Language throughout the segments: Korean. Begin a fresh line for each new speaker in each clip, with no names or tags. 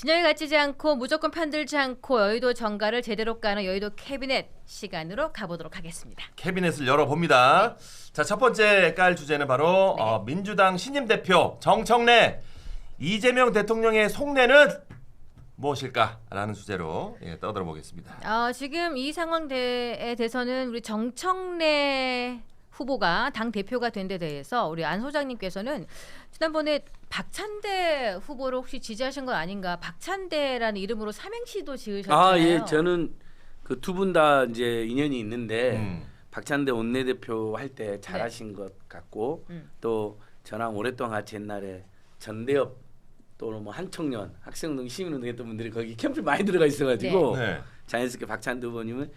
진영이 갇히지 않고 무조건 편들지 않고 여의도 정가를 제대로 까는 여의도 캐비넷 시간으로 가보도록 하겠습니다.
캐비넷을 열어봅니다. 자, 첫 번째 깔 주제는 바로 민주당 신임 대표 정청래 이재명 대통령의 속내는 무엇일까라는 주제로 떠들어 보겠습니다.
지금 이 상황에 대해서는 우리 정청래 후보가 당 대표가 된 데 대해서 우리 안 소장님께서는 지난번에 박찬대 후보를 혹시 지지하신 건 아닌가? 박찬대라는 이름으로 삼행시도 지으셨잖아요.
예, 저는 그 두 분 다 이제 인연이 있는데 박찬대 원내대표 할 때 잘하신 것 같고 또 저랑 오랫동안 같이 옛날에 전대협 또는 뭐 한청년 학생운동 시민운동 했던 분들이 거기 캠프 많이 들어가 있어가지고 자연스럽게 박찬대 후보님은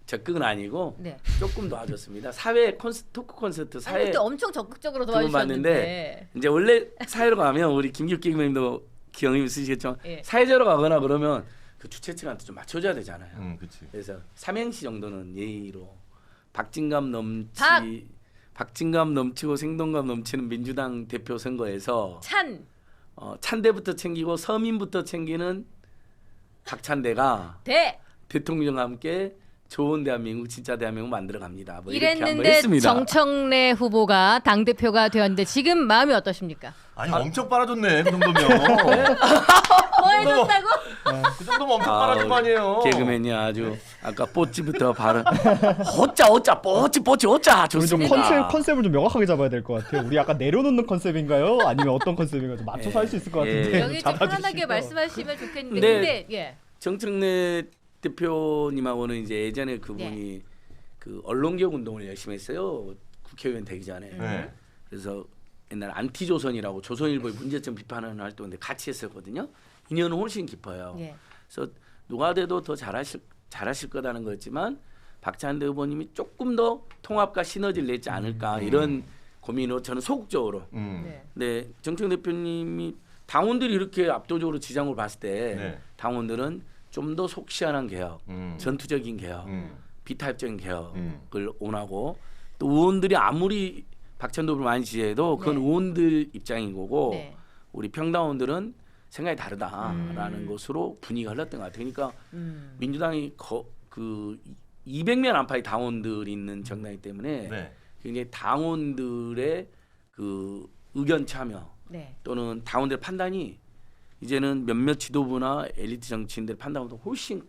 적극은 아니고 조금 도와줬습니다. 사회 토크 콘서트 사회
그때 엄청 적극적으로 도와주셨는데
이제 원래 사회로 가면 우리 김규기 의원님도 기억이 있으시겠지만 사회자로 가거나 그러면 그 주최측한테 좀 맞춰줘야 되잖아요. 그래서 삼행시 정도는 예의로 박진감 넘치고 생동감 넘치는 민주당 대표 선거에서 찬대부터 챙기고 서민부터 챙기는 박찬대가 대통령과 함께 좋은 대한민국 진짜 대한민국 만들어갑니다. 뭐
이랬는데 정청래 후보가 당대표가 되었는데 지금 마음이 어떠십니까?
아니 엄청 빨아줬네 그 정도면.
뭐 해줬다고?
그 정도면 엄청 빨아준 거 아니에요.
개그맨이 아주 아까 뽀찌부터 바로 호짜 뽀찌 호짜 좋습니다.
컨셉을 좀 명확하게 잡아야 될 것 같아요. 우리 약간 내려놓는 컨셉인가요? 아니면 어떤 컨셉인가요? 좀 맞춰서 할 수 있을 것 같은데.
여기 좀 편안하게 말씀하시면 좋겠는데 근데
정청래 대표님하고는 이제 예전에 그분이 그 언론개혁 운동을 열심히 했어요. 국회의원 되기 전에. 그래서 옛날 안티조선이라고 조선일보의 문제점 비판하는 활동인데 같이 했었거든요. 인연은 훨씬 깊어요. 그래서 누가 돼도 더 잘하실 거라는 거였지만 박찬대 후보님이 조금 더 통합과 시너지를 냈지 않을까 이런 고민으로 저는 소극적으로. 근데 정청래 대표님이 당원들이 이렇게 압도적으로 지장을 봤을 때 당원들은 좀 더 속 시원한 개혁, 전투적인 개혁, 비타협적인 개혁을 원하고 또 의원들이 아무리 박찬대 후보를 많이 지지해도 그건 의원들 입장인 거고 우리 평당원들은 생각이 다르다라는 것으로 분위기가 흘렀던 것 같아요. 그러니까 민주당이 그 200명 안팎의 당원들이 있는 정당이기 때문에 굉장히 당원들의 그 의견 참여 또는 당원들의 판단이 이제는 몇몇 지도부나 엘리트 정치인들 판단보다 훨씬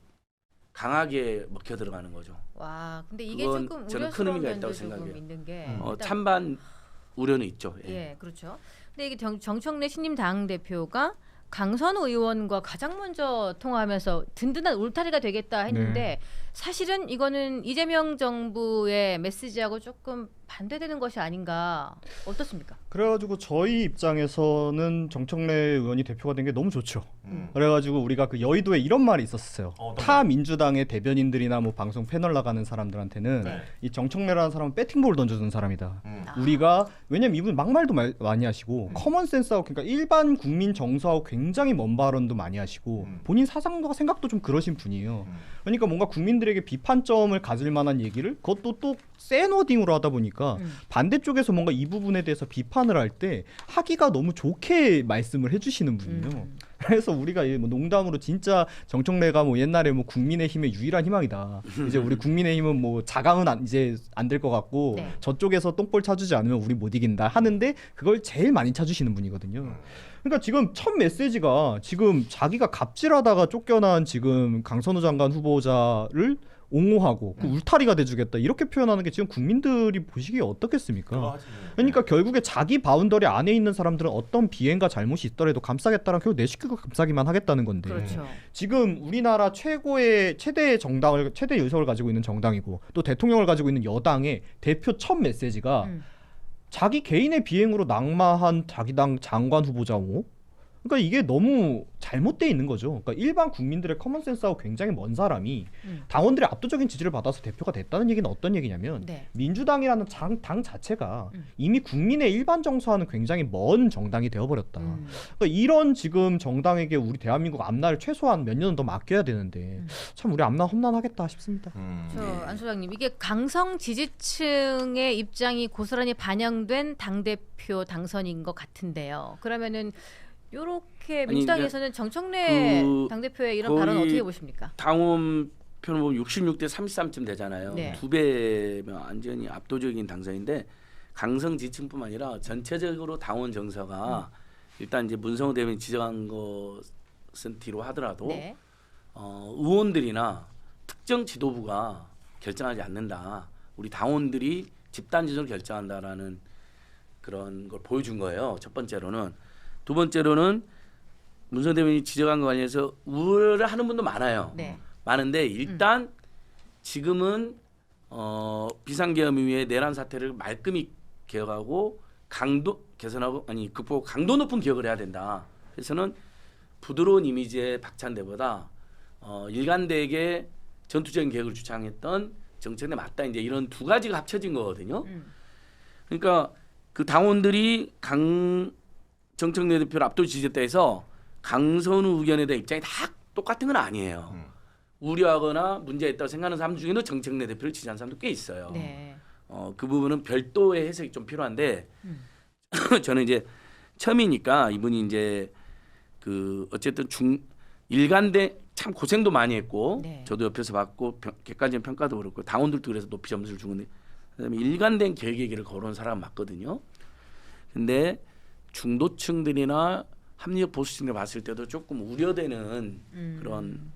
강하게 먹혀 들어가는 거죠.
와, 근데 이게 조금
저는 큰 의미가 있다고 생각해요.
있는 게
찬반 우려는 있죠.
그렇죠. 근데 이게 정청래 신임 당 대표가 강선우 의원과 가장 먼저 통화하면서 든든한 울타리가 되겠다 했는데 사실은 이거는 이재명 정부의 메시지하고 조금 반대되는 것이 아닌가 어떻습니까?
그래가지고 저희 입장에서는 정청래 의원이 대표가 된 게 너무 좋죠. 그래가지고 우리가 그 여의도에 이런 말이 있었어요. 타 민주당의 대변인들이나 뭐 방송 패널 나가는 사람들한테는 이 정청래라는 사람은 배팅볼 던져주는 사람이다. 우리가 왜냐면 이분 막말도 많이 하시고 커먼센스하고 그러니까 일반 국민 정서하고 굉장히 먼 발언도 많이 하시고 본인 사상과 생각도 좀 그러신 분이에요. 그러니까 뭔가 국민들에게 비판점을 가질 만한 얘기를 그것도 또 센 워딩으로 하다 보니까 반대쪽에서 뭔가 이 부분에 대해서 비판을 할 때 하기가 너무 좋게 말씀을 해주시는 분이에요. 그래서 우리가 뭐 농담으로 진짜 정청래가 뭐 옛날에 뭐 국민의힘의 유일한 희망이다. 이제 우리 국민의힘은 뭐 자강은 이제 안 될 것 같고 저쪽에서 똥볼 차주지 않으면 우리 못 이긴다 하는데 그걸 제일 많이 찾으시는 분이거든요. 그러니까 지금 첫 메시지가 지금 자기가 갑질하다가 쫓겨난 지금 강선우 장관 후보자를 옹호하고 그 울타리가 돼주겠다 이렇게 표현하는 게 지금 국민들이 보시기에 어떻겠습니까? 그러니까 결국에 자기 바운더리 안에 있는 사람들은 어떤 비행과 잘못이 있더라도 감싸겠다랑 결국 내시키고 감싸기만 하겠다는 건데 지금 우리나라 최대 정당을 최대 의석을 가지고 있는 정당이고 또 대통령을 가지고 있는 여당의 대표 첫 메시지가 자기 개인의 비행으로 낙마한 자기 당 장관 후보자 옹호? 그러니까 이게 너무 잘못돼 있는 거죠. 그러니까 일반 국민들의 커먼센스하고 굉장히 먼 사람이 당원들의 압도적인 지지를 받아서 대표가 됐다는 얘기는 어떤 얘기냐면 민주당이라는 당 자체가 이미 국민의 일반 정서와는 굉장히 먼 정당이 되어버렸다. 그러니까 이런 지금 정당에게 우리 대한민국 앞날을 최소한 몇 년은 더 맡겨야 되는데 참 우리 앞날 험난하겠다 싶습니다.
안 소장님 이게 강성 지지층의 입장이 고스란히 반영된 당대표 당선인 것 같은데요. 그러면은 요렇게
아니,
민주당에서는 정청래 당대표의 이런 발언 어떻게 보십니까?
당원 표는 보면 66대 33쯤 되잖아요.
네.
2배면 완전히 압도적인 당선인데 강성 지층뿐만 아니라 전체적으로 당원 정서가 일단 이제 문성호 대변인 지적한 것은 뒤로 하더라도
네.
의원들이나 특정 지도부가 결정하지 않는다. 우리 당원들이 집단 지도를 결정한다라는 그런 걸 보여준 거예요. 첫 번째로는. 두 번째로는 문성호 대변인이 지적한 거 관련해서 우려를 하는 분도 많아요.
네.
많은데 일단 지금은 비상계엄 이후에 내란 사태를 말끔히 개혁하고 강도 개선하고 극복하고 강도 높은 개혁을 해야 된다. 그래서는 부드러운 이미지의 박찬대보다 일관되게 전투적인 개혁을 주창했던 정책에 맞다. 이제 이런 두 가지가 합쳐진 거거든요. 그러니까 그 당원들이 정청래 대표를 압도적 지지했다 해서 강선우 의견에 대한 입장이 다 똑같은 건 아니에요. 우려하거나 문제가 있다고 생각하는 사람 중에도 정청래 대표를 지지하는 사람도 꽤 있어요.
네.
그 부분은 별도의 해석이 좀 필요한데 저는 이제 처음이니까 이분이 이제 그 어쨌든 일관된 참 고생도 많이 했고
네.
저도 옆에서 봤고 객관적인 평가도 그렇고 당원들도 그래서 높이 점수를 주는데 그다음에 일관된 계획의 길을 걸어온 사람 맞거든요. 근데 중도층들이나 합리적 보수층들 봤을 때도 조금 우려되는 그런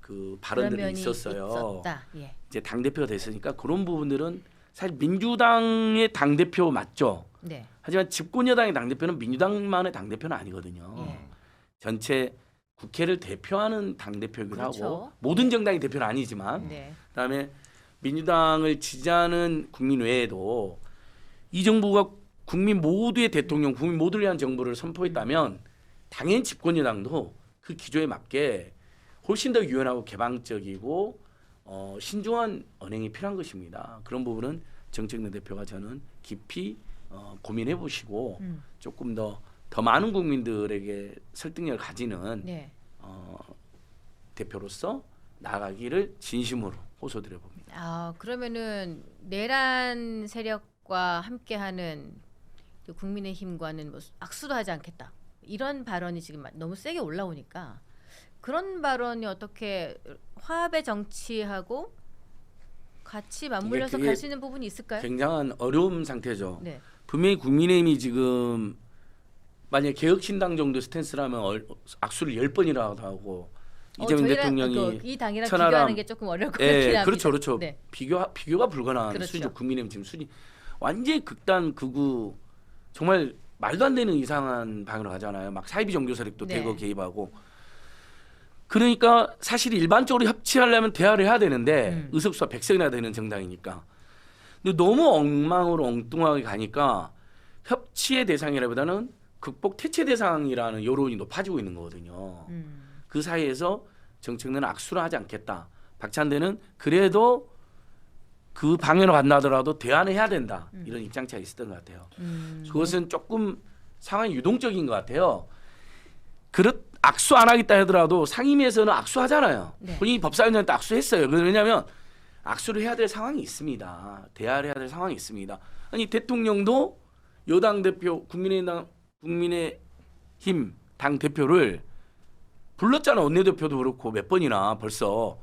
그 발언들이 있었어요.
있었다. 예.
이제 당 대표가 됐으니까 그런 부분들은 사실 민주당의 당 대표 맞죠.
네.
하지만 집권 여당의 당 대표는 민주당만의 당 대표는 아니거든요.
예.
전체 국회를 대표하는 당 대표이기도
그렇죠.
하고 모든 정당의 대표는 아니지만
네.
그다음에 민주당을 지지하는 국민 외에도 이 정부가 국민 모두의 대통령, 국민 모두를 위한 정부를 선포했다면 당연히 집권 여당도 그 기조에 맞게 훨씬 더 유연하고 개방적이고 신중한 언행이 필요한 것입니다. 그런 부분은 정청래 대표가 저는 깊이 고민해 보시고 조금 더 많은 국민들에게 설득력을 가지는
네.
대표로서 나아가기를 진심으로 호소드려 봅니다.
그러면은 내란 세력과 함께하는 그 국민의힘과는 뭐 악수도 하지 않겠다. 이런 발언이 지금 너무 세게 올라오니까 그런 발언이 어떻게 화합의 정치하고 같이 맞물려서 갈 수 있는 부분이 있을까요?
굉장한 어려운 상태죠.
네.
분명히 국민의힘이 지금 만약 개혁신당 정도 스탠스라면 악수를 10번이라도 하고 이재명 대통령이
이 당이랑
천하람,
비교하는 게 조금 어려울 것 같긴 합니다.
그렇죠, 그렇죠.
네.
비교가 불가능한
그렇죠.
수준, 국민의힘 지금 수준 완전히 극단 극우 정말 말도 안 되는 이상한 방향으로 가잖아요. 막 사이비 종교 세력도
네.
대거 개입하고. 그러니까 사실 일반적으로 협치하려면 대화를 해야 되는데 의석수가 100석이나 되는 정당이니까. 근데 너무 엉망으로 엉뚱하게 가니까 협치의 대상이라보다는 극복 퇴치 대상이라는 여론이 높아지고 있는 거거든요. 그 사이에서 정청래는 악수를 하지 않겠다. 박찬대는 그래도 그 방향으로 간다더라도 대안을 해야 된다. 이런 입장 차이가 있었던 것 같아요. 그것은 조금 상황이 유동적인 것 같아요. 악수 안 하겠다 하더라도 상임위에서는 악수하잖아요.
네.
본인이 법사위원장한테 악수했어요. 왜냐하면 악수를 해야 될 상황이 있습니다. 대화를 해야 될 상황이 있습니다. 아니 대통령도 여당 대표 국민의힘 당 대표를 불렀잖아. 원내대표도 그렇고 몇 번이나 벌써.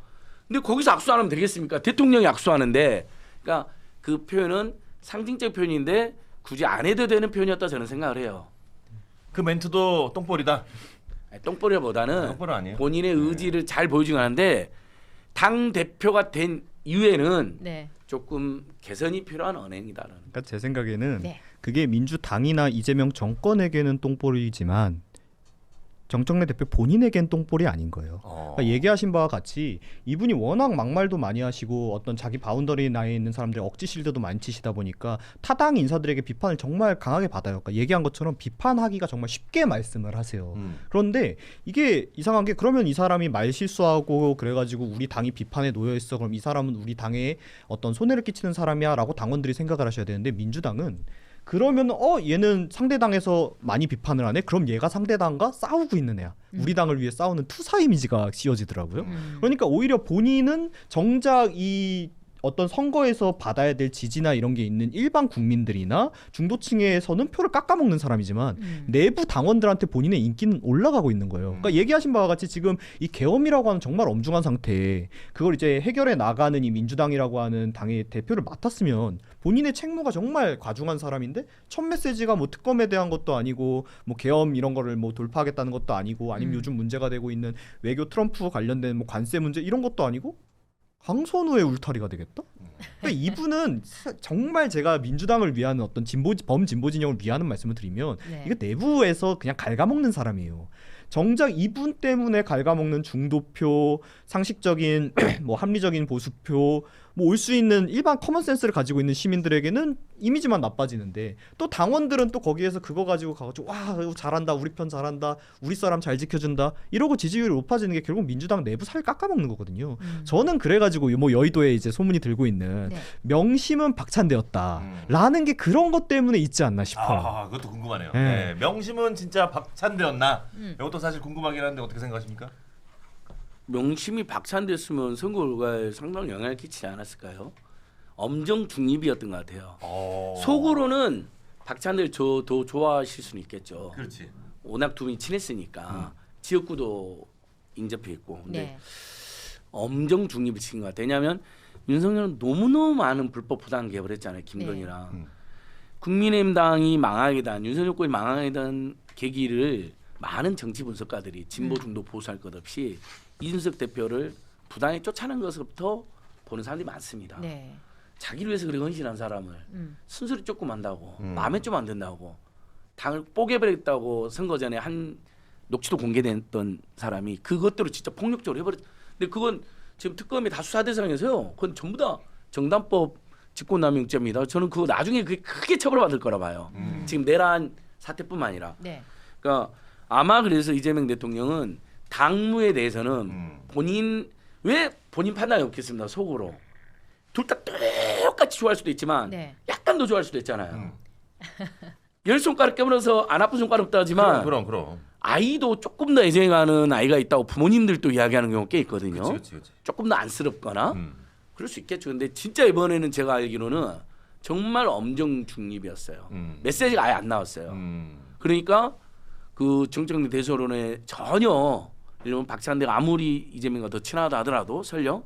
근데 거기서 악수 안 하면 되겠습니까? 대통령이 악수하는데. 그러니까 그 표현은 상징적 표현인데 굳이 안 해도 되는 표현이었다 저는 생각을 해요.
그 멘트도 똥볼이다.
똥보리보다는
똥볼은 아니에요.
본인의 의지를 잘 보여주긴 하는데 당 대표가 된 이후에는
네.
조금 개선이 필요한 언행이다라는.
그러니까 제 생각에는
네.
그게 민주당이나 이재명 정권에게는 똥볼이지만 정청래 대표 본인에겐 똥볼이 아닌 거예요. 그러니까 얘기하신 바와 같이 이분이 워낙 막말도 많이 하시고 어떤 자기 바운더리 나에 있는 사람들의 억지 실드도 많이 치시다 보니까 타당 인사들에게 비판을 정말 강하게 받아요. 그러니까 얘기한 것처럼 비판하기가 정말 쉽게 말씀을 하세요. 그런데 이게 이상한 게 그러면 이 사람이 말 실수하고 그래가지고 우리 당이 비판에 놓여 있어. 그럼 이 사람은 우리 당에 어떤 손해를 끼치는 사람이야라고 당원들이 생각을 하셔야 되는데 민주당은 그러면 얘는 상대당에서 많이 비판을 하네. 그럼 얘가 상대당과 싸우고 있는 애야. 우리 당을 위해 싸우는 투사 이미지가 씌워지더라고요. 그러니까 오히려 본인은 정작 이 어떤 선거에서 받아야 될 지지나 이런 게 있는 일반 국민들이나 중도층에서는 표를 깎아먹는 사람이지만 내부 당원들한테 본인의 인기는 올라가고 있는 거예요. 그러니까 얘기하신 바와 같이 지금 이 계엄이라고 하는 정말 엄중한 상태에 그걸 이제 해결해 나가는 이 민주당이라고 하는 당의 대표를 맡았으면 본인의 책무가 정말 과중한 사람인데 첫 메시지가 뭐 특검에 대한 것도 아니고 뭐 계엄 이런 거를 뭐 돌파하겠다는 것도 아니고 아니면 요즘 문제가 되고 있는 외교 트럼프 관련된 뭐 관세 문제 이런 것도 아니고 강선우의 울타리가 되겠다? 그러니까 이분은 정말 제가 민주당을 위한 어떤 범진보 진영을 위하는 말씀을 드리면
네.
이거 내부에서 그냥 갉아먹는 사람이에요. 정작 이분 때문에 갉아먹는 중도표, 상식적인 뭐 합리적인 보수표, 뭐 올 수 있는 일반 커먼 센스를 가지고 있는 시민들에게는 이미지만 나빠지는데 또 당원들은 또 거기에서 그거 가지고 가가지고 와 잘한다, 우리 편 잘한다, 우리 사람 잘 지켜준다 이러고 지지율이 높아지는 게 결국 민주당 내부 살 깎아먹는 거거든요. 저는 그래가지고 뭐 여의도에 이제 소문이 들고 있는
네.
명심은 박찬대였다라는 게 그런 것 때문에 있지 않나 싶어요.
아, 그것도 궁금하네요.
네.
네. 명심은 진짜 박찬대였나? 이것도 사실 궁금하긴 한데 어떻게 생각하십니까?
명심이 박찬대였으면 선거 결과에 상당히 영향을 끼치지 않았을까요? 엄정 중립이었던 것 같아요. 속으로는 박찬대를 더 좋아하실 수는 있겠죠.
그렇지.
워낙 두 분이 친했으니까 지역구도 인접해 있고. 근데
네.
엄정 중립을 지킨 것 같아요. 왜냐하면 윤석열은 너무너무 많은 불법 부당 개입을 했잖아요. 김건희랑. 국민의힘당이 망하게 된 윤석열 정권이 망하게 된 계기를 많은 정치 분석가들이 진보 중도 보수할 것 없이 이준석 대표를 부당에 쫓아낸 것부터 보는 사람들이 많습니다.
네.
자기를 위해서 그렇게 헌신한 사람을 순서리 조금 한다고 마음에 좀 안 든다고 당을 뽀개버렸다고 선거 전에 한 녹취도 공개됐던 사람이 그것대로 진짜 폭력적으로 해버렸. 근데 그건 지금 특검이 다 수사 대상에서요. 그건 전부 다 정당법 직권남용죄입니다. 저는 그거 나중에 그게 크게 처벌받을 거라 봐요. 지금 내란 사태뿐만 아니라.
네.
그러니까 아마 그래서 이재명 대통령은 당무에 대해서는 본인 판단이 없겠습니다. 속으로 둘 다 똑같이 좋아할 수도 있지만
네.
약간 더 좋아할 수도 있잖아요. 열 손가락 깨물어서 안 아픈 손가락 없다 하지만
그럼.
아이도 조금 더 애정하는 아이가 있다고 부모님들도 이야기하는 경우가 꽤 있거든요.
그치.
조금 더 안쓰럽거나 그럴 수 있겠죠. 근데 진짜 이번에는 제가 알기로는 정말 엄정 중립이었어요. 메시지가 아예 안 나왔어요. 그러니까 그 정청래 대소론에 전혀 이런 박찬대가 아무리 이재명과 더 친하다 하더라도 설령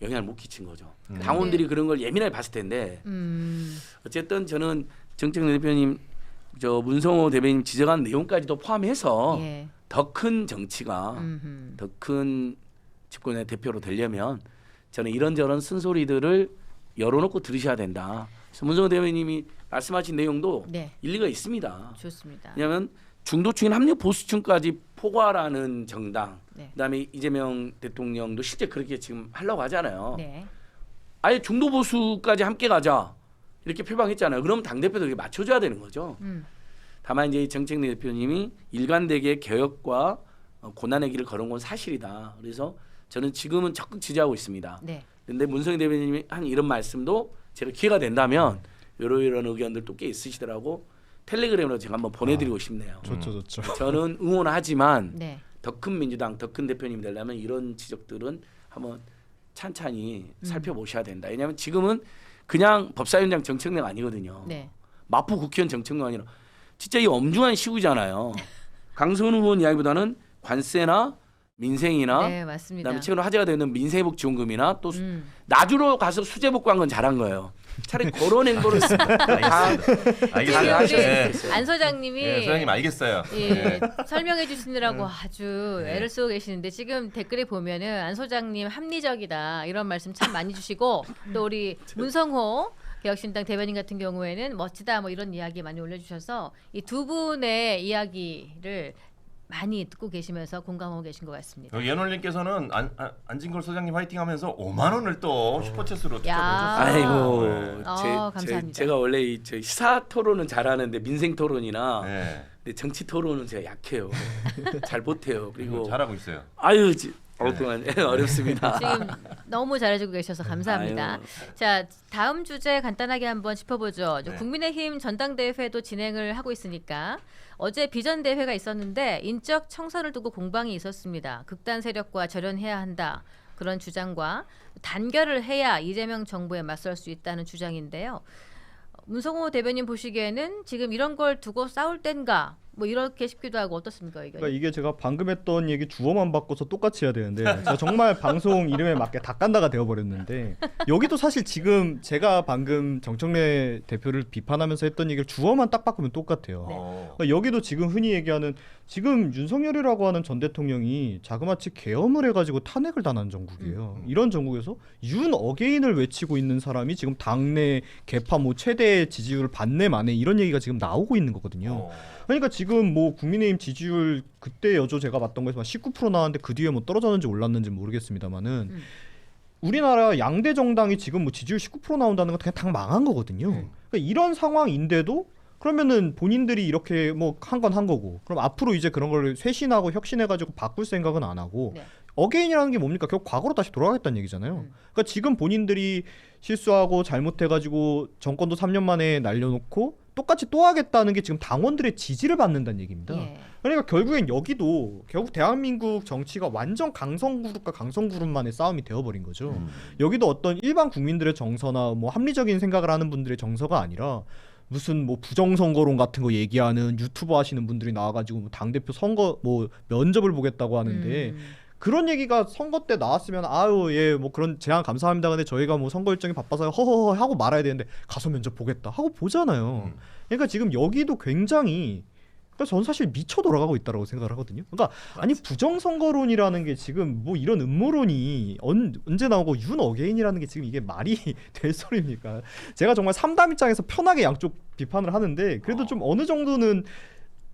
영향을 못 끼친 거죠. 당원들이 그런 걸 예민하게 봤을 텐데 어쨌든 저는 정청래 대표님 저 문성호 대변인 지적한 내용까지도 포함해서
예.
더 큰 정치가 더 큰 집권의 대표로 되려면 저는 이런저런 쓴소리들을 열어놓고 들으셔야 된다. 그래서 문성호 대변인님이 말씀하신 내용도
네.
일리가 있습니다.
좋습니다.
왜냐하면 중도층인 합리 보수층까지 포괄하는 정당,
네.
그다음에 이재명 대통령도 실제 그렇게 지금 하려고 하잖아요.
네.
아예 중도 보수까지 함께 가자 이렇게 표방했잖아요. 그럼 당 대표도 이렇게 맞춰줘야 되는 거죠. 다만 이제 정책내 대표님이 일관되게 개혁과 고난의 길을 걸은 건 사실이다. 그래서 저는 지금은 적극 지지하고 있습니다.
네.
그런데 문성희 대변인님이 한 이런 말씀도 제가 기회가 된다면 이런 의견들도 꽤 있으시더라고. 텔레그램으로 제가 한번 보내드리고 싶네요.
좋죠.
저는 응원하지만
네.
더 큰 민주당, 더 큰 대표님이 되려면 이런 지적들은 한번 찬찬히 살펴보셔야 된다. 왜냐하면 지금은 그냥 법사위원장 정청래가 아니거든요.
네.
마포 국회의원 정청래가 아니라 진짜 이 엄중한 시국이잖아요. 강선우 의원 이야기보다는 관세나 민생이나
네, 맞습니다.
그다음에 최근 화제가 되는 민생회복 지원금이나 또 나주로 가서 수제 복구한 건 잘한 거예요. 차라리 그런 행보를
알겠습니다.
우리 안 소장님이
네, 소장님 알겠어요.
예,
네.
설명해 주시느라고 아주 애를 쓰고 계시는데 지금 댓글에 보면은 안 소장님 합리적이다 이런 말씀 참 많이 주시고 또 우리 문성호 개혁신당 대변인 같은 경우에는 멋지다 뭐 이런 이야기 많이 올려주셔서 이 두 분의 이야기를 많이 듣고 계시면서 공감하고 계신 것 같습니다.
연월님께서는 안진걸 소장님 화이팅하면서 5만 원을 또 슈퍼챗으로
야.
투자해주셨어요.
아이고,
감사합니다.
제가 원래 저 시사 토론은 잘하는데 민생 토론이나
네.
근데 정치 토론은 제가 약해요. 잘 못해요. 그리고
잘하고 있어요.
아유, 그동안 어렵습니다.
지금 너무 잘해주고 계셔서 감사합니다.
아유.
자, 다음 주제 간단하게 한번 짚어보죠.
네.
국민의힘 전당대회도 진행을 하고 있으니까 어제 비전대회가 있었는데 인적 청산을 두고 공방이 있었습니다. 극단 세력과 절연해야 한다. 그런 주장과 단결을 해야 이재명 정부에 맞설 수 있다는 주장인데요. 문성호 대변인 보시기에는 지금 이런 걸 두고 싸울 땐가 뭐 이렇게 싶기도 하고 어떻습니까 의견이?
그러니까 이게 제가 방금 했던 얘기 주어만 바꿔서 똑같이 해야 되는데 제가 정말 방송 이름에 맞게 닭간다가 되어버렸는데 여기도 사실 지금 제가 방금 정청래 대표를 비판하면서 했던 얘기를 주어만 딱 바꾸면 똑같아요.
네.
그러니까 여기도 지금 흔히 얘기하는 지금 윤석열이라고 하는 전 대통령이 자그마치 계엄을 해가지고 탄핵을 당한 정국이에요. 이런 정국에서 윤 어게인을 외치고 있는 사람이 지금 당내 개파 뭐 최대 지지율을 받네 마네 이런 얘기가 지금 나오고 있는 거거든요. 그러니까 지금 뭐 국민의힘 지지율 그때 여조 제가 봤던 거에서 19% 나왔는데 그 뒤에 뭐 떨어졌는지 올랐는지 모르겠습니다만은 우리나라 양대 정당이 지금 뭐 지지율 19% 나온다는 건 그냥 당 망한 거거든요. 그러니까 이런 상황인데도 그러면은 본인들이 이렇게 뭐 한 건 한 거고 그럼 앞으로 이제 그런 걸 쇄신하고 혁신해가지고 바꿀 생각은 안 하고
네.
어게인이라는 게 뭡니까? 결국 과거로 다시 돌아가겠다는 얘기잖아요. 그러니까 지금 본인들이 실수하고 잘못해가지고 정권도 3년 만에 날려놓고 똑같이 또 하겠다는 게 지금 당원들의 지지를 받는다는 얘기입니다.
예.
그러니까 결국엔 여기도 결국 대한민국 정치가 완전 강성그룹과 강성그룹만의 싸움이 되어버린 거죠. 여기도 어떤 일반 국민들의 정서나 뭐 합리적인 생각을 하는 분들의 정서가 아니라 무슨 뭐 부정선거론 같은 거 얘기하는 유튜버 하시는 분들이 나와가지고 뭐 당대표 선거 뭐 면접을 보겠다고 하는데 그런 얘기가 선거 때 나왔으면 아유 예 뭐 그런 제안 감사합니다. 근데 저희가 뭐 선거 일정이 바빠서 허허허 하고 말아야 되는데 가서 면접 보겠다 하고 보잖아요. 그러니까 지금 여기도 굉장히 그러니까 저는 사실 미쳐 돌아가고 있다라고 생각을 하거든요. 그러니까 아니 부정선거론이라는 게 지금 뭐 이런 음모론이 언제 나오고 윤 어게인이라는 게 지금 이게 말이 될 소리입니까? 제가 정말 3당 입장에서 편하게 양쪽 비판을 하는데 그래도 좀 어느 정도는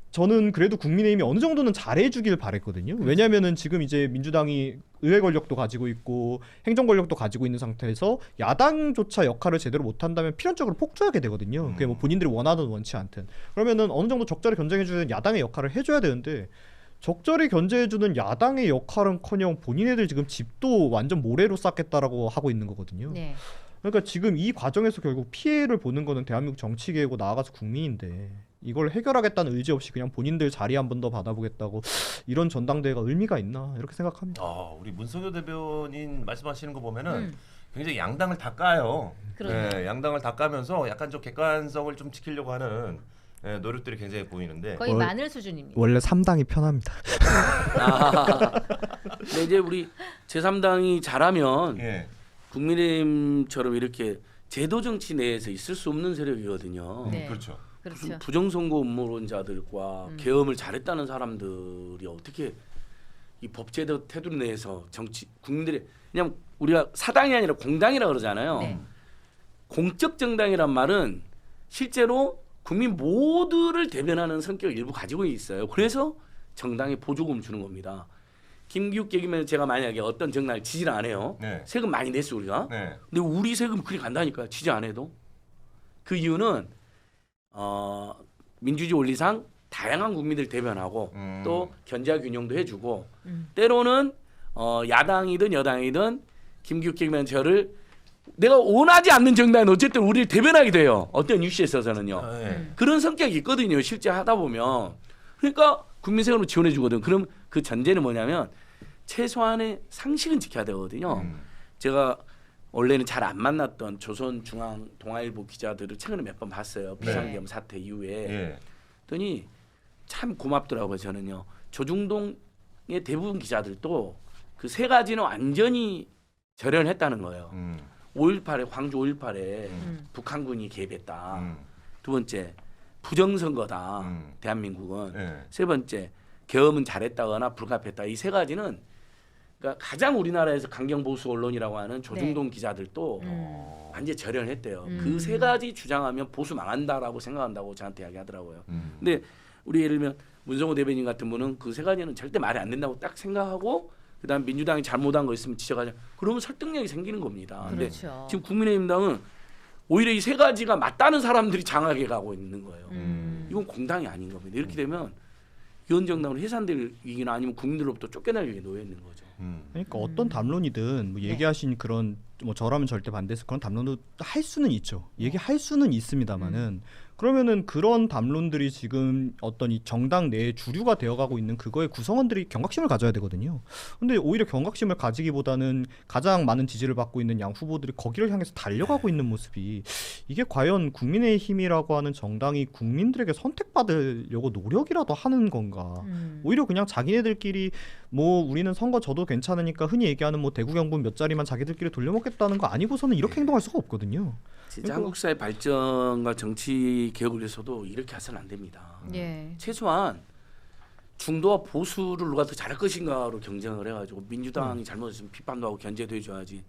저는 그래도 국민의힘이 어느 정도는 잘해주길 바랬거든요. 왜냐하면은 지금 이제 민주당이 의회 권력도 가지고 있고 행정 권력도 가지고 있는 상태에서 야당조차 역할을 제대로 못한다면 필연적으로 폭주하게 되거든요. 그게 뭐 본인들이 원하든 원치 않든. 그러면은 어느 정도 적절히 견제해주는 야당의 역할을 해줘야 되는데 적절히 견제해주는 야당의 역할은커녕 본인애들 지금 집도 완전 모래로 쌓겠다라고 하고 있는 거거든요.
네.
그러니까 지금 이 과정에서 결국 피해를 보는 거는 대한민국 정치계고 나아가서 국민인데 이걸 해결하겠다는 의지 없이 그냥 본인들 자리 한 번 더 받아보겠다고 이런 전당대회가 의미가 있나 이렇게 생각합니다.
우리 문성효 대변인 말씀하시는 거 보면은 굉장히 양당을 다 까요. 네, 양당을 다 까면서 약간 좀 객관성을 좀 지키려고 하는 노력들이 굉장히 보이는데
거의 마늘 수준입니다.
원래 3당이 편합니다.
근데 이제 우리 제3당이 잘하면
예.
국민의힘처럼 이렇게 제도 정치 내에서 있을 수 없는 세력이거든요.
네.
그렇죠.
그렇죠.
부정선거 음모론자들과 계엄을 잘했다는 사람들이 어떻게 이 법제도 테두리 내에서 정치 국민들의 그냥 우리가 사당이 아니라 공당이라 그러잖아요.
네.
공적 정당이란 말은 실제로 국민 모두를 대변하는 성격을 일부 가지고 있어요. 그래서 정당에 보조금 주는 겁니다. 김기욱계기면 제가 만약에 어떤 정당을 지지를 안 해요.
네.
세금 많이 냈어 우리가.
네.
근데 우리 세금 그리 간다니까 지지 안 해도. 그 이유는 민주주의 원리상 다양한 국민들 대변하고 또 견제와 균형도 해주고 때로는 야당이든 여당이든 김기욱계기면 저를 내가 원하지 않는 정당은 어쨌든 우리를 대변하게 돼요. 어떤 이슈에 있어서는요. 그런 성격이 있거든요. 실제 하다 보면. 그러니까 국민 세금으로 지원해 주거든. 그럼 그 전제는 뭐냐면 최소한의 상식은 지켜야 되거든요. 제가 원래는 잘 안 만났던 조선중앙 동아일보 기자들을 최근에 몇 번 봤어요. 비상계엄 사태 이후에. 그랬더니 참 고맙더라고요. 저는요. 조중동의 대부분 기자들도 그 세 가지는 완전히 절연했다는 거예요. 5.18에 광주 5.18에 북한군이 개입했다. 두 번째 부정선거다. 대한민국은. 세 번째 계엄은 잘했다거나 불가피했다. 이 세 가지는 그러니까 가장 우리나라에서 강경보수 언론이라고 하는 조중동 기자들도 완전히 절연했대요. 그 세 가지 주장하면 보수 망한다라고 생각한다고 저한테 이야기하더라고요. 근데 우리 예를 들면 문성호 대변인 같은 분은 그 세 가지는 절대 말이 안 된다고 딱 생각하고 그다음 민주당이 잘못한 거 있으면 지적하자. 그러면 설득력이 생기는 겁니다. 근데
그렇죠.
지금 국민의힘당은 오히려 이 세 가지가 맞다는 사람들이 장악해 가고 있는 거예요. 이건 공당이 아닌 겁니다. 이렇게 되면 위원정당으로 해산될 위기나 아니면 국민들로부터 쫓겨날 위기에 놓여 있는 거죠.
그러니까 어떤 담론이든 뭐 얘기하신 그런 뭐 저라면 절대 반대해서 그런 담론도 할 수는 있죠. 얘기할 수는 있습니다만은 그러면은 그런 담론들이 지금 어떤 이 정당 내에 주류가 되어가고 있는 그거에 구성원들이 경각심을 가져야 되거든요. 근데 오히려 경각심을 가지기보다는 가장 많은 지지를 받고 있는 양 후보들이 거기를 향해서 달려가고 있는 모습이 이게 과연 국민의힘이라고 하는 정당이 국민들에게 선택받으려고 노력이라도 하는 건가? 오히려 그냥 자기네들끼리 뭐 우리는 선거 져도 괜찮으니까 흔히 얘기하는 뭐 대구 경북 몇 자리만 자기들끼리 돌려먹겠다는 거 아니고서는 이렇게 행동할 수가 없거든요.
진짜 한국 사회 발전과 정치 개혁을 위해서도 이렇게 해서는 안 됩니다.
예.
최소한 중도와 보수를 누가 더 잘할 것인가로 경쟁을 해가지고 민주당이 잘못했으면 비판도 하고 견제도 해줘야지.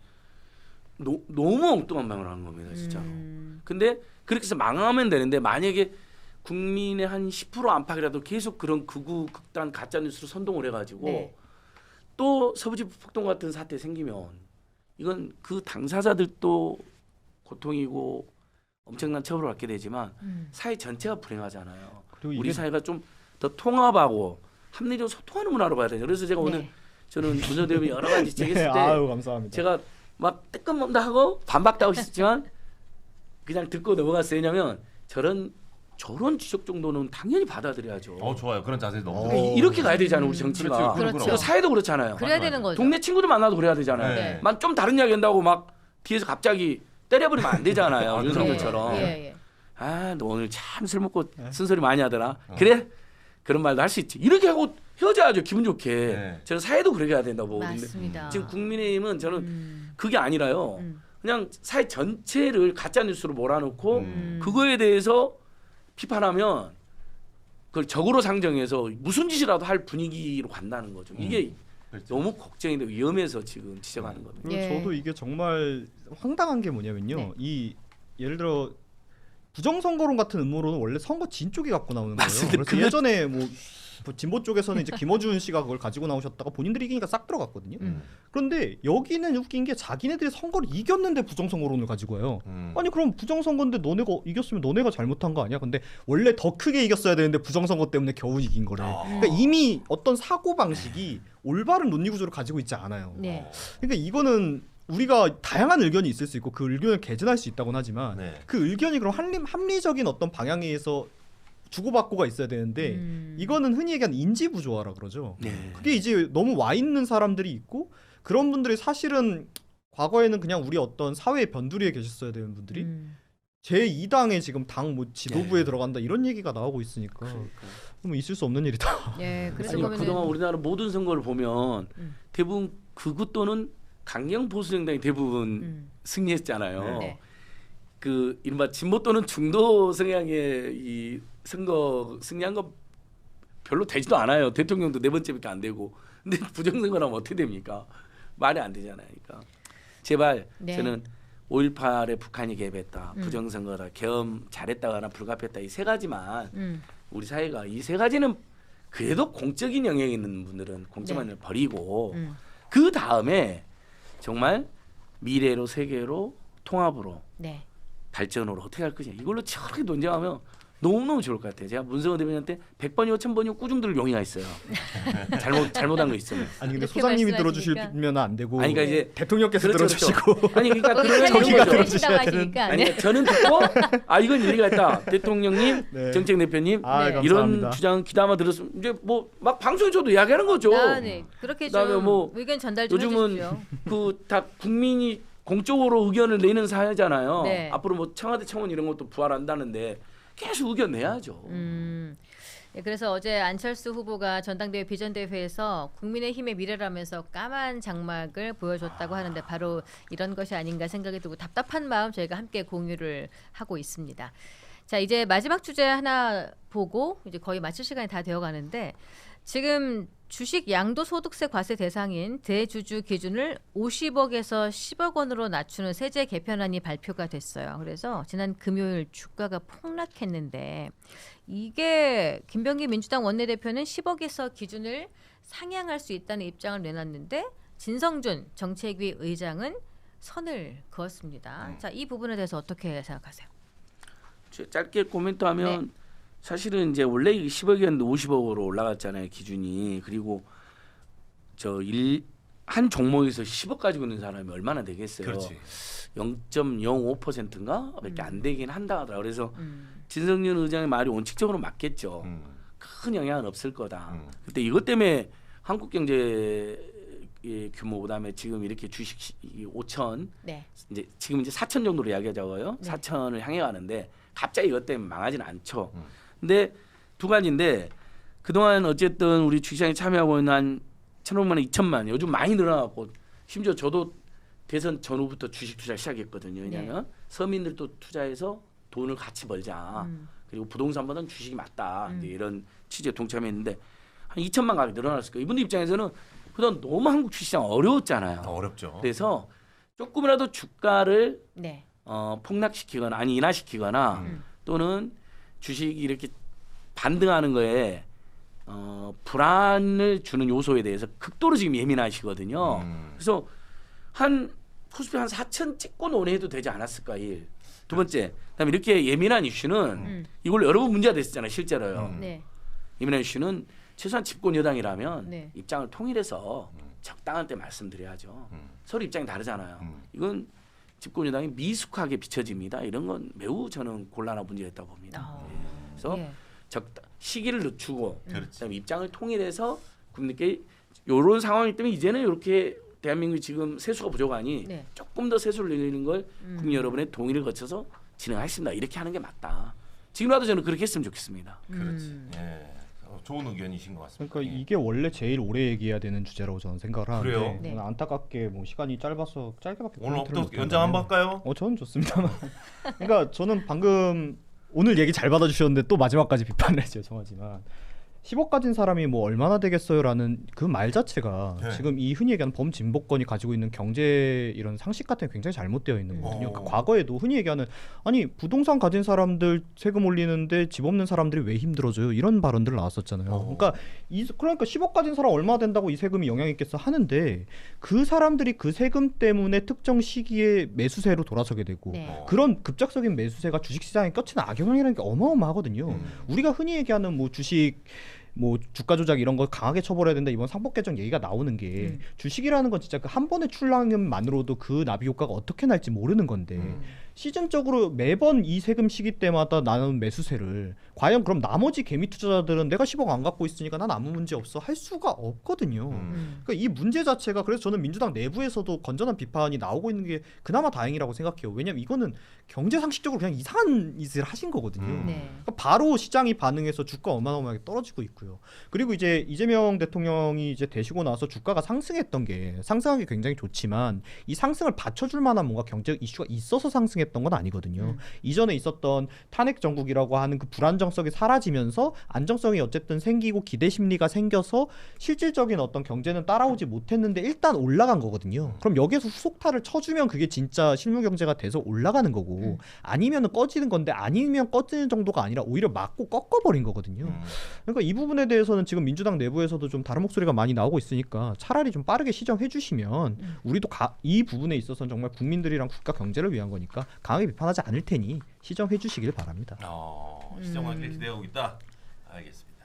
너무 엉뚱한 방을 하는 겁니다, 진짜. 근데 그렇게 해서 망하면 되는데 만약에 국민의 한 10% 안팎이라도 계속 그런 극우 극단 가짜 뉴스로 선동을 해가지고
네.
또 서부지부 폭동 같은 사태 생기면 이건 그 당사자들도 고통이고 엄청난 처벌을 받게 되지만 사회 전체가 불행하잖아요.
그리고
우리
이게
사회가 좀 더 통합하고 합리적으로 소통하는 문화로 가야 돼요. 그래서 제가 오늘
네.
저는 문재인 대표님이 여러 가지 제기했을 때
아유 감사합니다.
제가 막 뜨끔먹다 하고 반박도 하고 싶지만 그냥 듣고 넘어갔어요. 왜냐면 저런 지적 정도는 당연히 받아들여야죠.
좋아요. 그런 자세 너무.
그러니까 이렇게 가야 되잖아요. 우리 정치가.
그렇죠.
그리고 사회도 그렇잖아요.
그래야
맞아,
되는
맞아.
거죠.
동네 친구들 만나도 그래야 되잖아요.
네.
만 좀 다른 이야기 한다고 막 뒤에서 갑자기 때려버리면 안 되잖아요. 윤석열처럼.
예.
아, 너 오늘 참 술 먹고 쓴소리 많이 하더라. 그래? 그런 말도 할 수 있지. 이렇게 하고 헤어져야죠. 기분 좋게.
네.
저는 사회도 그렇게 해야 된다고 보는데
맞습니다.
지금 국민의힘은 저는 그게 아니라요. 그냥 사회 전체를 가짜 뉴스로 몰아넣고 그거에 대해서 비판하면 그걸 적으로 상정해서 무슨 짓이라도 할 분위기로 간다는 거죠. 이게
그렇죠.
너무 걱정인데 위험해서 지금 지적하는 겁니다.
그리고
예.
저도 이게 정말 황당한 게 뭐냐면요.
네.
이 예를 들어 부정선거론 같은 음모론은 원래 선거 진 쪽이 갖고 나오는 거예요.
맞습니다.
그래서 예전에 뭐 진보 쪽에서는 이제 김어준 씨가 그걸 가지고 나오셨다가 본인들이 이기니까 싹 들어갔거든요. 그런데 여기는 웃긴 게 자기네들이 선거를 이겼는데 부정선거론을 가지고 와요. 아니 그럼 부정선거인데 너네가 이겼으면 너네가 잘못한 거 아니야? 근데 원래 더 크게 이겼어야 되는데 부정선거 때문에 겨우 이긴 거래. 그러니까 이미 어떤 사고 방식이 올바른 논리 구조를 가지고 있지 않아요.
네.
그러니까 이거는 우리가 다양한 의견이 있을 수 있고 그 의견을 개진할 수 있다고는 하지만
네.
그 의견이 그럼 합리적인 어떤 방향에 의해서 주고받고가 있어야 되는데 이거는 흔히 얘기하는 인지 부조화라 그러죠.
네.
그게 이제 너무 와 있는 사람들이 있고 그런 분들이 사실은 과거에는 그냥 우리 어떤 사회의 변두리에 계셨어야 되는 분들이 제2당에 지금 당 뭐 지도부에
네.
들어간다 이런 얘기가 나오고 있으니까 그럼 있을 수 없는 일이다.
예. 그래서
아니,
보면은
그동안 우리나라 모든 선거를 보면 대부분 극우 또는 강경 보수 정당이 대부분 승리했잖아요.
네.
그 이른바 진보 또는 중도 성향의 이 선거 승리한 거 별로 되지도 않아요. 대통령도 4번째밖에 안 되고. 근데 부정선거라면 어떻게 됩니까? 말이 안 되잖아요. 그러니까 제발
네.
저는 5.18에 북한이 개입했다, 부정선거다, 계엄 잘했다거나 불가피했다 이 세 가지만 우리 사회가 이 세 가지는 그래도 공적인 영역에 있는 분들은 공적만을 버리고 그 다음에 정말 미래로 세계로 통합으로
네.
발전으로 어떻게 할 것이냐 이걸로 치열하게 논쟁하면 너무너무 좋을 것 같아요. 제가 문성호 대변인한테 100번이고 1000번이고 꾸중 들을 용의가 있어요. 잘못한 거 있으면.
아니 근데
이렇게
소장님이
말씀하시니까.
들어주시면 안 되고
아니, 그러니까 이제
대통령께서
그렇죠,
들어주시고
아니 그러니까
거기
그러면
살리고
저기가
들어주셔야
하시니까
되는-
아니
네.
저는 듣고 아 이건 일리가 있다. 대통령님,
네.
정책 대표님
아,
네.
이런
감사합니다.
주장 귀담아 들었으면 이제 뭐 막 방송에서도 이야기하는 거죠.
아, 네. 그렇게
그다음에
좀
뭐
의견 전달 좀
요즘은
해주십시오.
그 다 국민이 공적으로 의견을 내는 사회잖아요.
네.
앞으로 뭐 청와대 청원 이런 것도 부활한다는데 계속 의견 내야죠.
네, 그래서 어제 안철수 후보가 전당대회 비전대회에서 국민의힘의 미래라면서 까만 장막을 보여줬다고 하는데 바로 이런 것이 아닌가 생각이 들고 답답한 마음 저희가 함께 공유를 하고 있습니다. 자, 이제 마지막 주제 하나 보고 이제 거의 마칠 시간이 다 되어가는데 지금 주식 양도소득세 과세 대상인 대주주 기준을 50억에서 10억 원으로 낮추는 세제 개편안이 발표가 됐어요. 그래서 지난 금요일 주가가 폭락했는데 이게 김병기 민주당 원내대표는 10억에서 기준을 상향할 수 있다는 입장을 내놨는데 진성준 정책위 의장은 선을 그었습니다. 자, 이 부분에 대해서 어떻게 생각하세요?
짧게 코멘트하면 사실은 이제 원래 10억이었는데 50억으로 올라갔잖아요 기준이. 그리고 한 종목에서 10억 가지고 있는 사람이 얼마나 되겠어요?
그렇지.
0.05%인가 밖에 안 되긴 한다 하더라. 그래서 진성준 의장의 말이 원칙적으로 맞겠죠. 큰 영향은 없을 거다. 그때 이것 때문에 한국 경제 규모 그다음에 지금 이렇게 주식 5천
네.
이제 지금 이제 4천 정도로 이야기하자고요.
네.
4천을 향해 가는데 갑자기 이것 때문에 망하지는 않죠. 근데 두 가지인데 그동안 어쨌든 우리 주식시장에 참여하고 있는 한 1,500만 원, 2천만 요즘 많이 늘어나고 심지어 저도 대선 전후부터 주식 투자 시작했거든요. 왜냐하면
네.
서민들도 투자해서 돈을 같이 벌자. 그리고 부동산보다는 주식이 맞다. 이제 이런 취지에 동참했는데 한 2천만 가게 늘어났을 거예요. 이분들 입장에서는 그동안 너무 한국 주식시장 어려웠잖아요.
어렵죠.
그래서 조금이라도 주가를
네.
폭락시키거나 아니 인하시키거나 또는 주식이 이렇게 반등하는 거에 불안을 주는 요소에 대해서 극도로 지금 예민하시거든요. 그래서 한 코스피 한 4천 찍고 논의해도 되지 않았을까 일. 두 번째, 그다음에 이렇게 예민한 이슈는 이걸로 여러 번 문제가 됐었잖아요, 실제로요.
네.
예민한 이슈는 최소한 집권 여당이라면
네.
입장을 통일해서 적당한 때 말씀드려야죠. 서로 입장이 다르잖아요. 이건 집권 여당이 미숙하게 비춰집니다. 이런 건 매우 저는 곤란한 문제였다고 봅니다. 그래서
예.
시기를 늦추고
그렇지.
그다음에 입장을 통일해서 국민께 이런 상황이기 때문에 이제는 이렇게 대한민국이 지금 세수가 부족하니
네.
조금 더 세수를 늘리는 걸 국민 여러분의 동의를 거쳐서 진행하겠습니다. 이렇게 하는 게 맞다. 지금이라도 저는 그렇게 했으면 좋겠습니다.
그렇지. 예. 좋은 의견이신 것 같습니다.
그러니까 이게 원래 제일 오래 얘기해야 되는 주제라고 저는 생각을 하는데
그래요?
네.
안타깝게 뭐 시간이 짧아서 짧게밖에
오늘
코멘트를
또 연장 한번 할까요?
저는 좋습니다만. 그러니까 저는 방금 오늘 얘기 잘 받아주셨는데 또 마지막까지 비판을 죄송하지만 10억 가진 사람이 뭐 얼마나 되겠어요라는 그 말 자체가
네.
지금 이 흔히 얘기하는 범진보권이 가지고 있는 경제 이런 상식 같은 게 굉장히 잘못되어 있는 거거든요. 그러니까 과거에도 흔히 얘기하는 아니 부동산 가진 사람들 세금 올리는데 집 없는 사람들이 왜 힘들어져요? 이런 발언들 나왔었잖아요. 그러니까 10억 가진 사람 얼마 된다고 이 세금이 영향 있겠어 하는데 그 사람들이 그 세금 때문에 특정 시기에 매수세로 돌아서게 되고
네.
그런 급작스러운 매수세가 주식시장에 껴치는 악영향이라는 게 어마어마하거든요. 우리가 흔히 얘기하는 뭐 주식 뭐 주가 조작 이런 거 강하게 처벌해야 된다 이번 상법 개정 얘기가 나오는 게 주식이라는 건 진짜 그 한 번의 출랑만으로도 그 나비 효과가 어떻게 날지 모르는 건데 시즌적으로 매번 이 세금 시기 때마다 나는 매수세를 과연 그럼 나머지 개미 투자자들은 내가 10억 안 갖고 있으니까 난 아무 문제 없어 할 수가 없거든요. 그러니까 이 문제 자체가 그래서 저는 민주당 내부에서도 건전한 비판이 나오고 있는 게 그나마 다행이라고 생각해요. 왜냐면 이거는 경제 상식적으로 그냥 이상한 짓을 하신 거거든요.
네.
그러니까 바로 시장이 반응해서 주가 어마어마하게 떨어지고 있고요. 그리고 이제 이재명 대통령이 이제 되시고 나서 주가가 상승했던 게 상승한 게 굉장히 좋지만 이 상승을 받쳐줄 만한 뭔가 경제적 이슈가 있어서 상승했던 건 아니거든요. 이전에 있었던 탄핵 정국이라고 하는 그 불안정성이 사라지면서 안정성이 어쨌든 생기고 기대 심리가 생겨서 실질적인 어떤 경제는 따라오지 못했는데 일단 올라간 거거든요. 그럼 여기에서 후속타를 쳐주면 그게 진짜 실무 경제가 돼서 올라가는 거고 아니면은 꺼지는 건데 아니면 꺼지는 정도가 아니라 오히려 막고 꺾어버린 거거든요. 그러니까 이 부분에 대해서는 지금 민주당 내부에서도 좀 다른 목소리가 많이 나오고 있으니까 차라리 좀 빠르게 시정해 주시면 우리도 이 부분에 있어서는 정말 국민들이랑 국가 경제를 위한 거니까 강하게 비판하지 않을 테니 시정해 주시길 바랍니다.
시정하길 기대하고 있다. 알겠습니다.